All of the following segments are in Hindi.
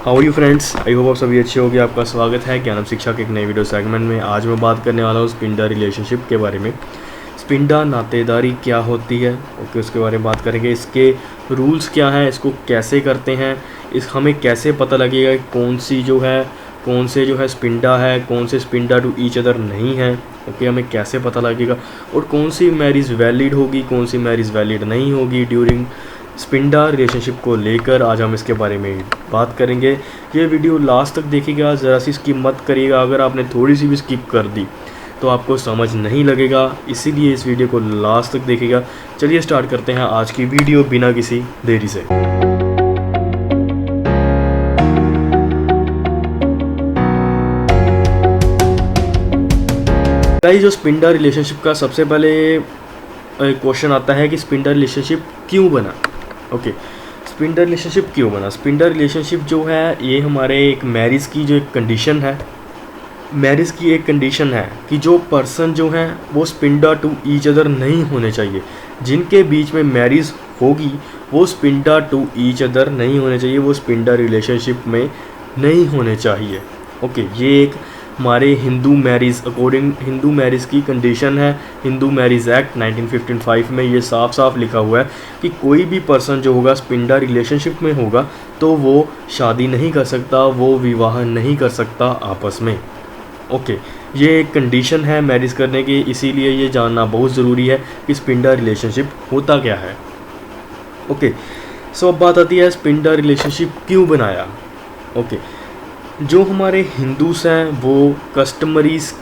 How you friends, I hope आप सभी अच्छे होंगे। आपका स्वागत है ज्ञानम शिक्षा के एक नए वीडियो सेगमेंट में। आज मैं बात करने वाला हूँ स्पिंडा रिलेशनशिप के बारे में। स्पिंडा नातेदारी क्या होती है, ओके, उसके बारे में बात करेंगे। इसके रूल्स क्या हैं, इसको कैसे करते हैं, इस हमें कैसे पता लगेगा कौन से जो है स्पिंडा है, कौन से स्पिंडा टू ईच अदर नहीं है, ओके, हमें कैसे पता लगेगा, और कौन सी मैरिज वैलिड होगी, कौन सी मैरिज वैलिड नहीं होगी ड्यूरिंग स्पिंडा रिलेशनशिप को लेकर आज हम इसके बारे में बात करेंगे। ये वीडियो लास्ट तक देखिएगा, ज़रा सी स्किप मत करिएगा। अगर आपने थोड़ी सी भी स्किप कर दी तो आपको समझ नहीं लगेगा, इसीलिए इस वीडियो को लास्ट तक देखिएगा। चलिए स्टार्ट करते हैं आज की वीडियो बिना किसी देरी से। जो स्पिंडा रिलेशनशिप का सबसे पहले क्वेश्चन आता है कि स्पिंडा रिलेशनशिप क्यों बना। ओके, स्पिंडा रिलेशनशिप क्यों बना। स्पिंडा रिलेशनशिप जो है ये हमारे एक मैरिज की जो एक कंडीशन है, मैरिज की एक कंडीशन है कि जो पर्सन जो है वो स्पिंडा टू ईच अदर नहीं होने चाहिए। जिनके बीच में मैरिज होगी वो स्पिंडा टू ईच अदर नहीं होने चाहिए, वो स्पिंडा रिलेशनशिप में नहीं होने चाहिए। ओके, ये एक हमारे Hindu marriage according Hindu marriage की कंडीशन है। हिंदू मैरिज एक्ट 1955 में ये साफ साफ लिखा हुआ है कि कोई भी पर्सन जो होगा स्पिंडा रिलेशनशिप में होगा तो वो शादी नहीं कर सकता, वो विवाह नहीं कर सकता आपस में। ओके, ये एक कंडीशन है मैरिज करने की, इसीलिए ये जानना बहुत ज़रूरी है कि स्पिंडा रिलेशनशिप होता क्या है। ओके, सो अब बात आती है स्पिंडा रिलेशनशिप क्यों बनाया। ओके, जो हमारे हिंदूस हैं वो कस्टमरीज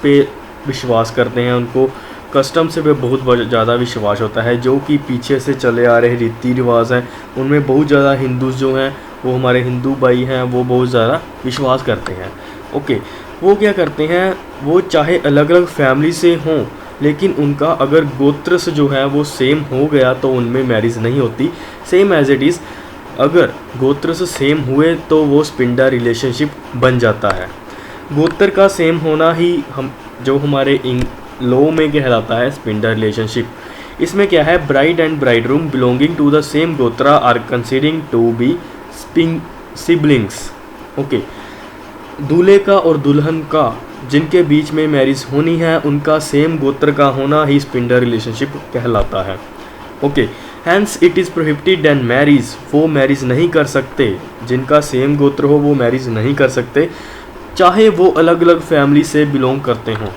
पे विश्वास करते हैं, उनको कस्टम से पे बहुत ज़्यादा विश्वास होता है। जो कि पीछे से चले आ रहे रीति रिवाज हैं उनमें बहुत ज़्यादा हिंदूस जो हैं वो हमारे हिंदू भाई हैं वो बहुत ज़्यादा विश्वास करते हैं। ओके, वो क्या करते हैं, वो चाहे अलग अलग फैमिली से हों लेकिन उनका अगर गोत्र से जो है वो सेम हो गया तो उनमें मैरिज नहीं होती। सेम एज इट इज़ अगर गोत्र से सेम हुए तो वो स्पिंडा रिलेशनशिप बन जाता है। गोत्र का सेम होना ही जो हमारे लॉ में कहलाता है स्पिंडा रिलेशनशिप। इसमें क्या है, bride and bridegroom belonging to the same gotra are considering to be siblings. Okay, दूल्हे का और दुल्हन का जिनके बीच में मैरिज होनी है उनका सेम गोत्र का होना ही स्पिंडा रिलेशनशिप कहलाता है। Okay, hence it is prohibited and marriage, वो मैरिज नहीं कर सकते, जिनका सेम गोत्र हो वो मैरिज नहीं कर सकते, चाहे वो अलग अलग फैमिली से बिलोंग करते हों।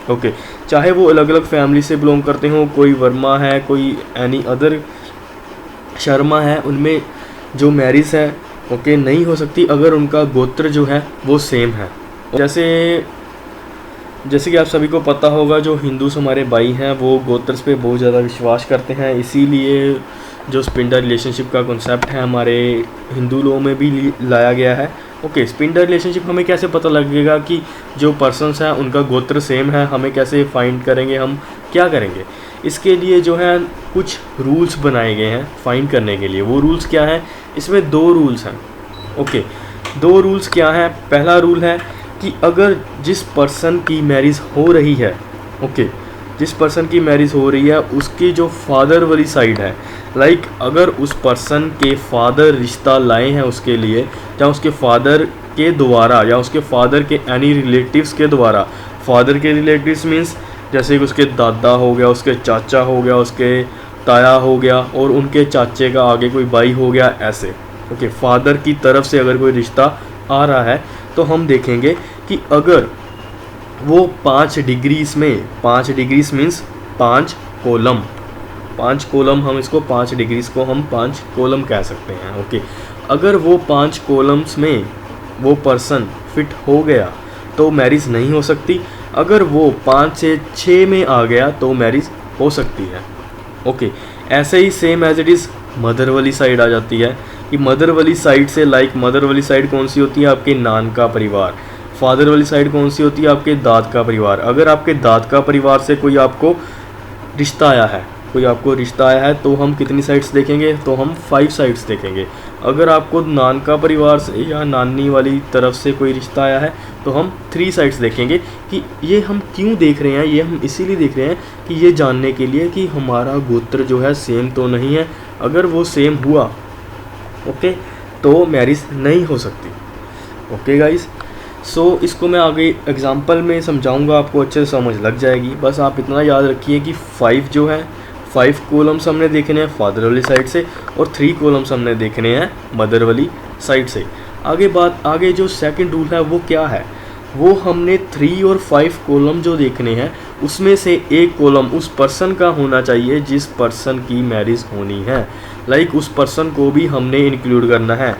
ओके, चाहे वो अलग अलग फैमिली से बिलोंग करते हों, कोई वर्मा है, कोई एनी अदर शर्मा है, उनमें जो मैरिज है ओके नहीं हो सकती अगर उनका गोत्र जो है वो सेम है। जैसे कि आप सभी को पता होगा जो हिंदूस हमारे भाई हैं वो गोत्र पे बहुत ज़्यादा विश्वास करते हैं, इसीलिए जो स्पिंडा रिलेशनशिप का कॉन्सेप्ट है हमारे हिंदू लॉ में भी लाया गया है। ओके, स्पिंडा रिलेशनशिप हमें कैसे पता लगेगा कि जो पर्सन्स हैं उनका गोत्र सेम है, हमें कैसे फाइंड करेंगे, हम क्या करेंगे। इसके लिए जो है कुछ रूल्स बनाए गए हैं फाइंड करने के लिए। वो रूल्स क्या हैं, इसमें 2 रूल्स हैं। ओके, 2 रूल्स क्या हैं। पहला रूल है कि अगर जिस पर्सन की मैरिज हो रही है, ओके, जिस पर्सन की मैरिज हो रही है उसकी जो फादर वाली साइड है, लाइक अगर उस पर्सन के फादर रिश्ता लाए हैं उसके लिए, या उसके फादर के द्वारा या उसके फादर के एनी रिलेटिव्स के द्वारा। फादर के रिलेटिव्स मीन्स जैसे कि उसके दादा हो गया, उसके चाचा हो गया, उसके ताया हो गया और उनके चाचे का आगे कोई भाई हो गया, ऐसे। ओके, फादर की तरफ से अगर कोई रिश्ता आ रहा है तो हम देखेंगे कि अगर वो 5 डिग्रीज में, 5 डिग्रीज मीन्स 5 कॉलम, 5 कॉलम, हम इसको 5 डिग्रीज को हम 5 कॉलम कह सकते हैं। ओके, अगर वो 5 कॉलम्स में वो पर्सन फिट हो गया तो मैरिज नहीं हो सकती। अगर वो 5 से 6 में आ गया तो मैरिज हो सकती है। ओके, ऐसे ही same as it is mother वाली साइड आ जाती है कि मदर वाली साइड से, लाइक मदर वाली साइड कौन सी होती है, आपके नान का परिवार। फादर वाली साइड कौन सी होती है, आपके दाद का परिवार। अगर आपके दाद का परिवार से कोई आपको रिश्ता आया है तो हम कितनी साइड्स देखेंगे, तो हम 5 साइड्स देखेंगे। अगर आपको नान का परिवार से या नानी वाली तरफ से कोई रिश्ता आया है तो हम 3 साइड्स देखेंगे। कि ये हम क्यों देख रहे हैं, ये हम इसीलिए देख रहे हैं कि ये जानने के लिए कि हमारा गोत्र जो है सेम तो नहीं है। अगर वो सेम हुआ ओके तो मैरिज नहीं हो सकती। ओके गाइस, सो इसको मैं आगे एग्जांपल में समझाऊंगा, आपको अच्छे से समझ लग जाएगी। बस आप इतना याद रखिए कि 5 जो है 5 कॉलम्स हमने देखने हैं फादर वाली साइड से और 3 कॉलम्स हमने देखने हैं मदर वाली साइड से। आगे जो सेकंड रूल है वो क्या है, वो हमने 3 और 5 कॉलम जो देखने हैं उसमें से एक कॉलम उस पर्सन का होना चाहिए जिस पर्सन की मैरिज होनी है। लाइक उस पर्सन को भी हमने इंक्लूड करना है।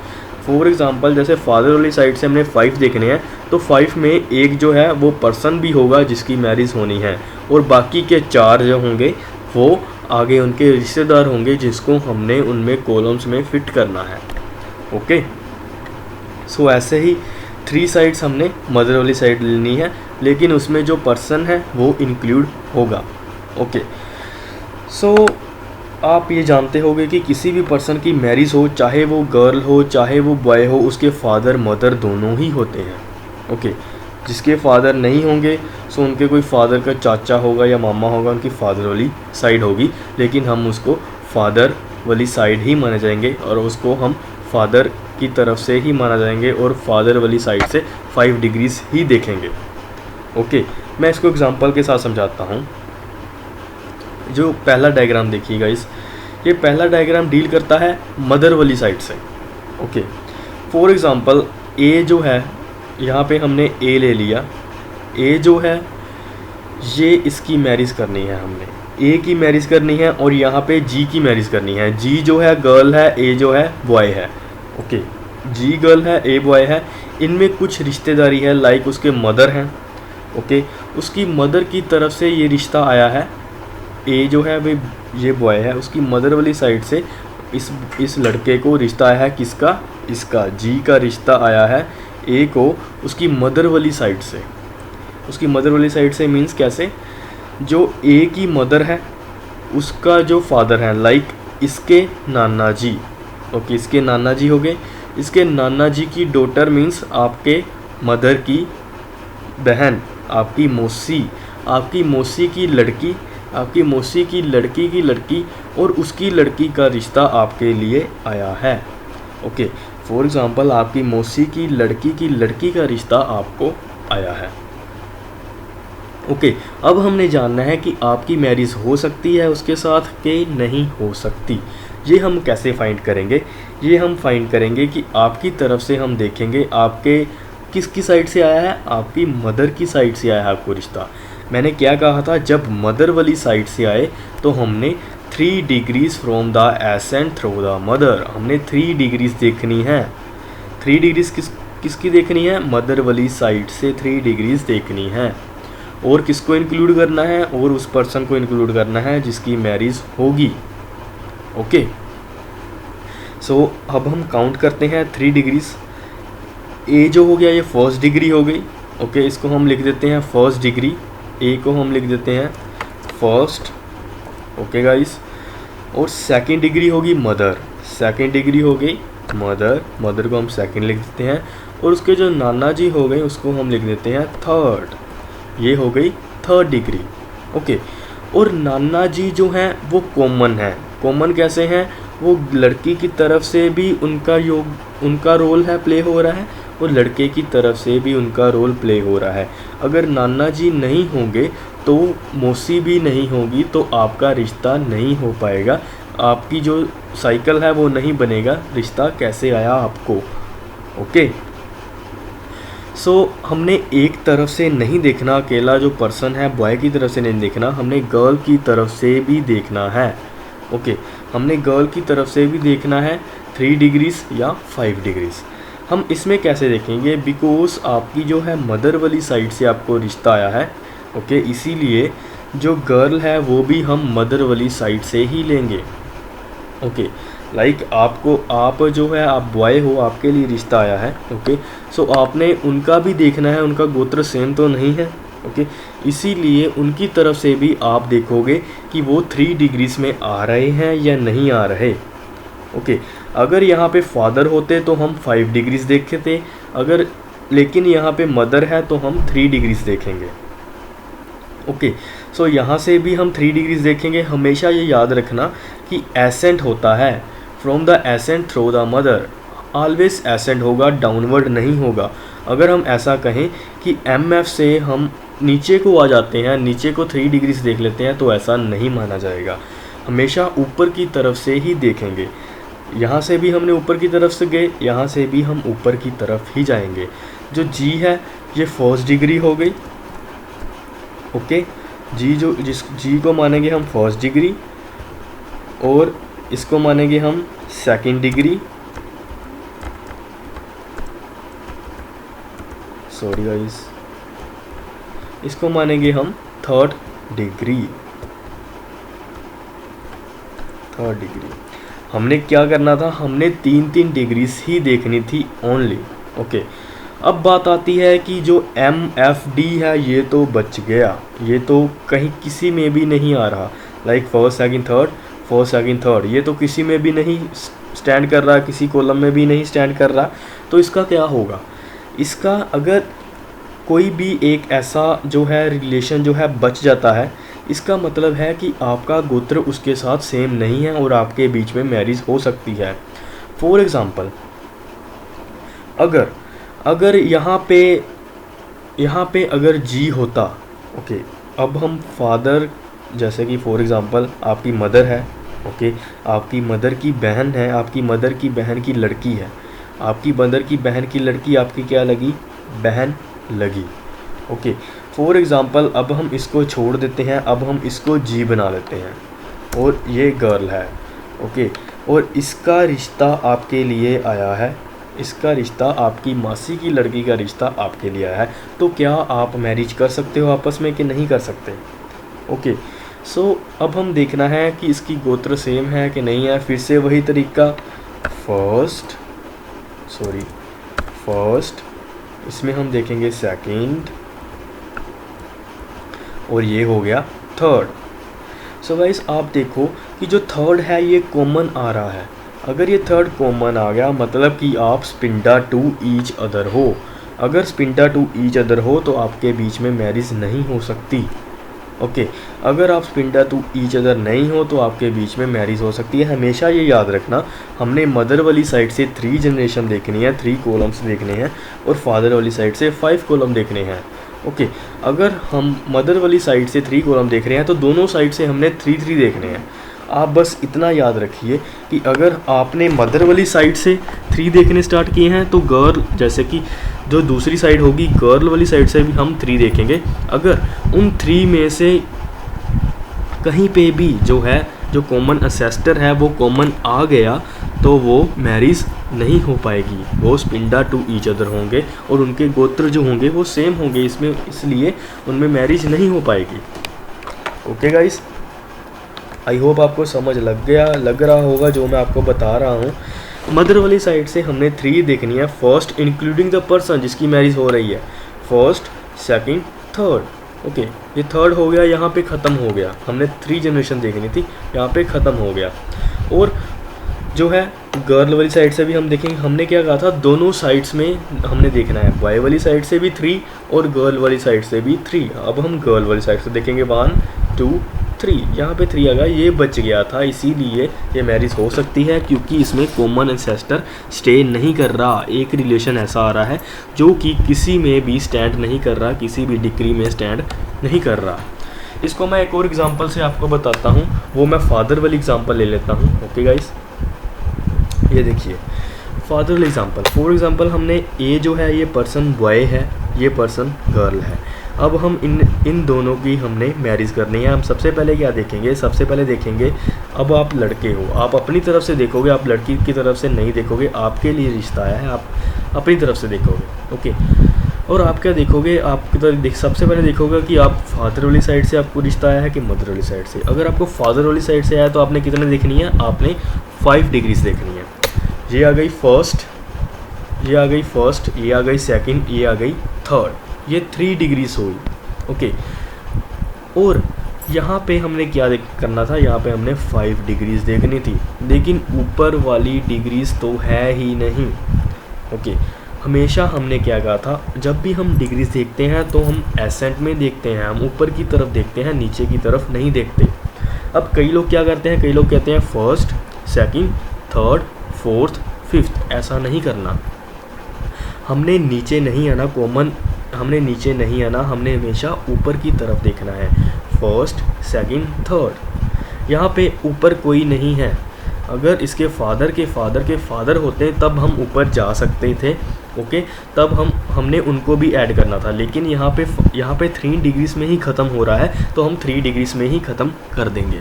फॉर एग्जांपल जैसे फादर वाली साइड से हमने 5 देखने हैं, तो 5 में एक जो है वो पर्सन भी होगा जिसकी मैरिज होनी है, और बाकी के 4 जो होंगे वो आगे उनके रिश्तेदार होंगे जिसको हमने उनमें कॉलम्स में फिट करना है। ओके, सो ऐसे ही 3 साइड्स हमने मदर वाली साइड लेनी है, लेकिन उसमें जो पर्सन है वो इंक्लूड होगा। ओके, सो आप ये जानते होंगे कि किसी भी पर्सन की मैरिज हो, चाहे वो गर्ल हो चाहे वो बॉय हो, उसके फादर मदर दोनों ही होते हैं। ओके, जिसके फादर नहीं होंगे सो उनके कोई फादर का चाचा होगा या मामा होगा, उनकी फादर वाली साइड होगी, लेकिन हम उसको फादर वाली साइड ही माने जाएंगे और उसको हम फादर की तरफ से ही माना जाएंगे और फादर वाली साइड से 5 डिग्रीज ही देखेंगे। ओके, मैं इसको एग्जांपल के साथ समझाता हूँ। जो पहला डायग्राम देखिएगा ये पहला डायग्राम डील करता है मदर वाली साइड से। ओके, फॉर एग्जांपल ए जो है, यहाँ पे हमने ए ले लिया। ए जो है ये इसकी मैरिज करनी है, हमने ए की मैरिज करनी है, और यहाँ पे जी की मैरिज करनी है। जी जो है गर्ल है, ए जो है बॉय है। ओके, जी गर्ल है, ए बॉय है, इनमें कुछ रिश्तेदारी है, लाइक उसके मदर हैं। ओके, उसकी मदर की तरफ से ये रिश्ता आया है। ए जो है वे ये बॉय है, उसकी मदर वाली साइड से इस लड़के को रिश्ता आया है। किसका? इसका जी का रिश्ता आया है ए को उसकी मदर वाली साइड से। उसकी मदर वाली साइड से मीन्स कैसे, जो ए की मदर है उसका जो फादर है, लाइक इसके नाना जी। ओके, इसके नाना जी हो गए। इसके नाना जी की डॉटर मीन्स आपके मदर की बहन, आपकी मौसी, आपकी मौसी की लड़की, आपकी मौसी की लड़की और उसकी लड़की का रिश्ता आपके लिए आया है। ओके, फॉर एग्जांपल आपकी मौसी की लड़की का रिश्ता आपको आया है। ओके, अब हमने जानना है कि आपकी मैरिज हो सकती है उसके साथ कि नहीं हो सकती। ये हम कैसे फाइंड करेंगे? ये हम फाइंड करेंगे कि आपकी तरफ से हम देखेंगे आपके किसकी साइड से आया है, आपकी मदर की साइड से आया है आपको रिश्ता। मैंने क्या कहा था, जब मदर वाली साइड से आए तो हमने 3 degrees from the ascent through the mother, हमने 3 डिग्रीज देखनी है। 3 डिग्रीज किसकी देखनी है? मदर वाली साइड से 3 डिग्रीज देखनी है। और किसको इंक्लूड करना है? और उस पर्सन को इंक्लूड करना है जिसकी मैरिज होगी। ओके, सो अब हम काउंट करते हैं 3 डिग्रीज। ए जो हो गया ये फर्स्ट डिग्री हो गई। ओके, इसको हम लिख देते हैं फर्स्ट डिग्री, ए को हम लिख देते हैं फर्स्ट। ओके गाइस, और सेकंड डिग्री होगी मदर, सेकंड डिग्री हो गई मदर को हम सेकंड लिख देते हैं, और उसके जो नाना जी हो गए उसको हम लिख देते हैं थर्ड, ये हो गई थर्ड डिग्री। ओके, और नाना जी जो हैं वो कॉमन है। कॉमन कैसे हैं? वो लड़की की तरफ से भी उनका रोल है प्ले हो रहा है, और लड़के की तरफ से भी उनका रोल प्ले हो रहा है। अगर नाना जी नहीं होंगे तो मौसी भी नहीं होगी, तो आपका रिश्ता नहीं हो पाएगा, आपकी जो साइकिल है वो नहीं बनेगा। रिश्ता कैसे आया आपको? ओके, सो हमने एक तरफ से नहीं देखना, अकेला जो पर्सन है बॉय की तरफ से नहीं देखना, हमने गर्ल की तरफ से भी देखना है। ओके, हमने गर्ल की तरफ से भी देखना है 3 डिग्रीज या 5 डिग्रीज। हम इसमें कैसे देखेंगे? बिकॉज आपकी जो है मदर वाली साइड से आपको रिश्ता आया है। ओके, इसीलिए जो गर्ल है वो भी हम मदर वाली साइड से ही लेंगे। ओके, लाइक आप जो है आप बॉय हो, आपके लिए रिश्ता आया है। ओके, सो आपने उनका भी देखना है, उनका गोत्र सेम तो नहीं है। ओके, इसीलिए उनकी तरफ से भी आप देखोगे कि वो 3 डिग्रीज में आ रहे हैं या नहीं आ रहे। ओके, अगर यहाँ पे फादर होते तो हम 5 डिग्रीज देखते, लेकिन यहाँ पे मदर है तो हम 3 डिग्रीज देखेंगे। ओके, सो यहाँ से भी हम 3 डिग्रीज देखेंगे। हमेशा ये याद रखना कि एसेंट होता है from the ascent through the mother. Always ascend होगा, डाउनवर्ड नहीं होगा। अगर हम ऐसा कहें कि एमएफ से हम नीचे को आ जाते हैं, नीचे को 3 डिग्री से देख लेते हैं, तो ऐसा नहीं माना जाएगा। हमेशा ऊपर की तरफ से ही देखेंगे। यहाँ से भी हमने ऊपर की तरफ से गए, यहाँ से भी हम ऊपर की तरफ ही जाएंगे। जो जी है ये फर्स्ट डिग्री हो गई, ओके। जी जी को मानेंगे हम फर्स्ट डिग्री, और इसको मानेंगे हम सेकंड डिग्री, सॉरी गाइस, इसको मानेंगे हम थर्ड डिग्री। हमने क्या करना था, हमने 3 डिग्रीज ही देखनी थी ओनली, ओके। अब बात आती है कि जो MFD है ये तो बच गया, ये तो कहीं किसी में भी नहीं आ रहा, like first second third, first second third, ये तो किसी में भी नहीं स्टैंड कर रहा, किसी कॉलम में भी नहीं स्टैंड कर रहा। तो इसका क्या होगा, इसका अगर कोई भी एक ऐसा जो है रिलेशन जो है बच जाता है, इसका मतलब है कि आपका गोत्र उसके साथ सेम नहीं है और आपके बीच में मैरिज हो सकती है। फॉर एग्ज़ाम्पल, अगर यहाँ पे अगर जी होता, ओके, अब हम फादर, जैसे कि फॉर एग्ज़ाम्पल आपकी मदर है, ओके, आपकी मदर की बहन है, आपकी मदर की बहन की लड़की है, आपकी मदर की बहन की लड़की आपकी क्या लगी, बहन लगी, ओके। फॉर एग्ज़ाम्पल अब हम इसको छोड़ देते हैं, अब हम इसको जी बना लेते हैं और ये गर्ल है, ओके, और इसका रिश्ता आपके लिए आया है, इसका रिश्ता आपकी मासी की लड़की का रिश्ता आपके लिए आया है। तो क्या आप मैरिज कर सकते हो आपस में कि नहीं कर सकते, ओके। सो अब हम देखना है कि इसकी गोत्र सेम है कि नहीं है। फिर से वही तरीका, फर्स्ट, इसमें हम देखेंगे सेकंड, और ये हो गया थर्ड। सो गाइस आप देखो कि जो थर्ड है ये कॉमन आ रहा है। अगर ये थर्ड कॉमन आ गया मतलब कि आप स्पिंडा टू ईच अदर हो। अगर स्पिंडा टू ईच अदर हो तो आपके बीच में मैरिज नहीं हो सकती, ओके। अगर आप स्पिंडा टू ईच अदर नहीं हो तो आपके बीच में मैरिज हो सकती है। हमेशा ये याद रखना, हमने मदर वाली साइड से 3 जनरेशन देखनी है, 3 कॉलम्स देखने हैं, और फादर वाली साइड से 5 कॉलम देखने हैं, ओके। अगर हम मदर वाली साइड से 3 कॉलम देख रहे हैं तो दोनों साइड से हमने 3 देखने हैं। आप बस इतना याद रखिए कि अगर आपने मदर वाली साइड से 3 देखने स्टार्ट किए हैं तो गर्ल, जैसे कि जो दूसरी साइड होगी गर्ल वाली साइड से भी हम 3 देखेंगे। अगर उन 3 में से कहीं पे भी जो कॉमन एंसेस्टर है वो कॉमन आ गया तो वो मैरिज नहीं हो पाएगी, वो स्पिंडा टू ईच अदर होंगे और उनके गोत्र जो होंगे वो सेम होंगे इसमें, इसलिए उनमें मैरिज नहीं हो पाएगी, ओके गाइस। आई होप आपको समझ लग रहा होगा जो मैं आपको बता रहा हूँ। मदर वाली साइड से हमने 3 देखनी है, फर्स्ट इंक्लूडिंग द पर्सन जिसकी मैरिज हो रही है, फर्स्ट सेकंड थर्ड, ओके। ये थर्ड हो गया, यहाँ पे ख़त्म हो गया, हमने 3 जनरेशन देखनी थी, यहाँ पे ख़त्म हो गया। और जो है गर्ल वाली साइड से भी हम देखेंगे, हमने क्या कहा था, दोनों साइड्स में हमने देखना है, बॉय वाली साइड से भी 3 और गर्ल वाली साइड से भी 3। अब हम गर्ल वाली साइड से देखेंगे 1 2 3, यहाँ पे 3 आ गया, ये बच गया था, इसीलिए ये मैरिज हो सकती है क्योंकि इसमें कॉमन एंसेस्टर स्टे नहीं कर रहा। एक रिलेशन ऐसा आ रहा है जो कि किसी में भी स्टैंड नहीं कर रहा, किसी भी डिग्री में स्टैंड नहीं कर रहा। इसको मैं एक और एग्जांपल से आपको बताता हूँ, वो मैं फादर वाली एग्जांपल ले लेता हूँ, ओके गाइस। ये देखिए फादर वाली एग्जांपल, फॉर एग्जांपल हमने ये जो है ये पर्सन बॉय है, ये पर्सन गर्ल है। अब हम इन दोनों की हमने मैरिज करनी है। हम सबसे पहले क्या देखेंगे, सबसे पहले देखेंगे, अब आप लड़के हो, आप अपनी तरफ से देखोगे, आप लड़की की तरफ से नहीं देखोगे, आपके लिए रिश्ता आया है, आप अपनी तरफ से देखोगे, ओके। और आप क्या देखोगे, आपकी तरफ सबसे पहले देखोगे कि आप फादर वाली साइड से आपको रिश्ता आया है कि मदर वाली साइड से। अगर आपको फादर वाली साइड से आया तो आपने कितने देखनी है, आपने 5 डिग्रीज देखनी है। ये आ गई फर्स्ट, ये आ गई फर्स्ट, ये आ गई सेकंड, ये आ गई थर्ड, ये 3 डिग्रीज हुई, ओके। और यहाँ पे हमने क्या करना था, यहाँ पे हमने 5 डिग्रीज देखनी थी, लेकिन ऊपर वाली डिग्रीज तो है ही नहीं, ओके। हमेशा हमने क्या कहा था, जब भी हम डिग्रीज देखते हैं तो हम एसेंट में देखते हैं, हम ऊपर की तरफ देखते हैं, नीचे की तरफ नहीं देखते। अब कई लोग क्या करते हैं, कई लोग कहते हैं first second third fourth fifth, ऐसा नहीं करना। हमने नीचे नहीं आना कॉमन, हमने नीचे नहीं आना, हमने हमेशा ऊपर की तरफ देखना है। First, second, third. यहाँ पे ऊपर कोई नहीं है। अगर इसके फादर के फादर के फादर होते तब हम ऊपर जा सकते थे, ओके, तब हमने उनको भी ऐड करना था। लेकिन यहाँ पे 3 डिग्रीज में ही ख़त्म हो रहा है, तो हम 3 डिग्रीज में ही ख़त्म कर देंगे,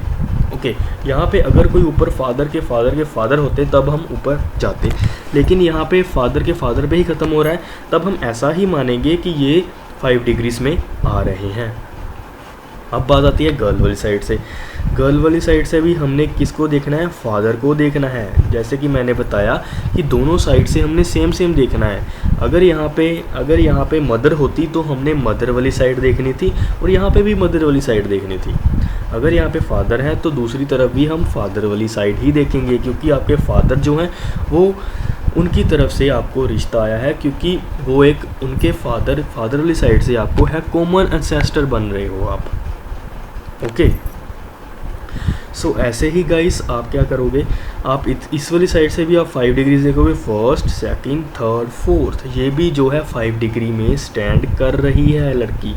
ओके। यहाँ पे अगर कोई ऊपर फादर के फादर होते तब हम ऊपर जाते, लेकिन यहाँ पे फादर के फादर पे ही ख़त्म हो रहा है, तब हम ऐसा ही मानेंगे कि ये 5 डिग्रीज में आ रहे हैं। अब बात आती है गर्ल वाली साइड से। गर्ल वाली साइड से भी हमने किसको देखना है? फादर को देखना है। जैसे कि मैंने बताया कि दोनों साइड से हमने सेम देखना है। अगर यहाँ पे मदर होती तो हमने मदर वाली साइड देखनी थी, और यहाँ पे भी मदर वाली साइड देखनी थी। अगर यहाँ पे फादर है तो दूसरी तरफ भी हम फादर वाली साइड ही देखेंगे, क्योंकि आपके फादर जो हैं वो उनकी तरफ से आपको रिश्ता आया है, क्योंकि वो एक उनके फादर वाली साइड से आपको है, कॉमन एंसेस्टर बन रहे हो आप, ओके। सो ऐसे ही गाइस आप क्या करोगे, आप इस वाली साइड से भी आप 5 डिग्रीज देखोगे, फर्स्ट, सेकंड, थर्ड, फोर्थ। ये भी जो है 5 डिग्री में स्टैंड कर रही है लड़की।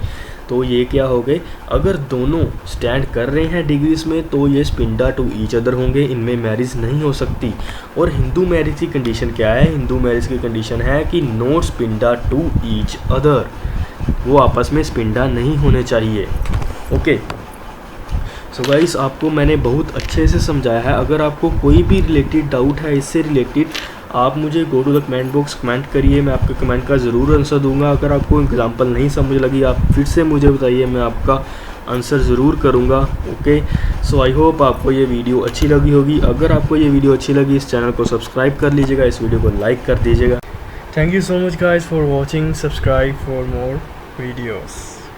तो ये क्या हो गए, अगर दोनों स्टैंड कर रहे हैं डिग्रीज में तो ये स्पिंडा टू ईच अदर होंगे, इनमें मैरिज नहीं हो सकती। और हिंदू मैरिज की कंडीशन क्या है? हिंदू मैरिज की कंडीशन है कि नॉट स्पिंडा टू ईच अदर, वो आपस में स्पिंडा नहीं होने चाहिए, ओके। सो गाइस आपको मैंने बहुत अच्छे से समझाया है। अगर आपको कोई भी रिलेटेड डाउट है इससे रिलेटेड, आप मुझे go to the comment box comment करिए, मैं आपके कमेंट का ज़रूर आंसर दूंगा। अगर आपको एग्जांपल नहीं समझ लगी आप फिर से मुझे बताइए, मैं आपका आंसर ज़रूर करूंगा, ओके। सो आई होप आपको ये वीडियो अच्छी लगी होगी। अगर आपको ये वीडियो अच्छी लगी, इस चैनल को सब्सक्राइब कर लीजिएगा, इस वीडियो को लाइक कर दीजिएगा। Thank you so much guys for watching, subscribe for more videos.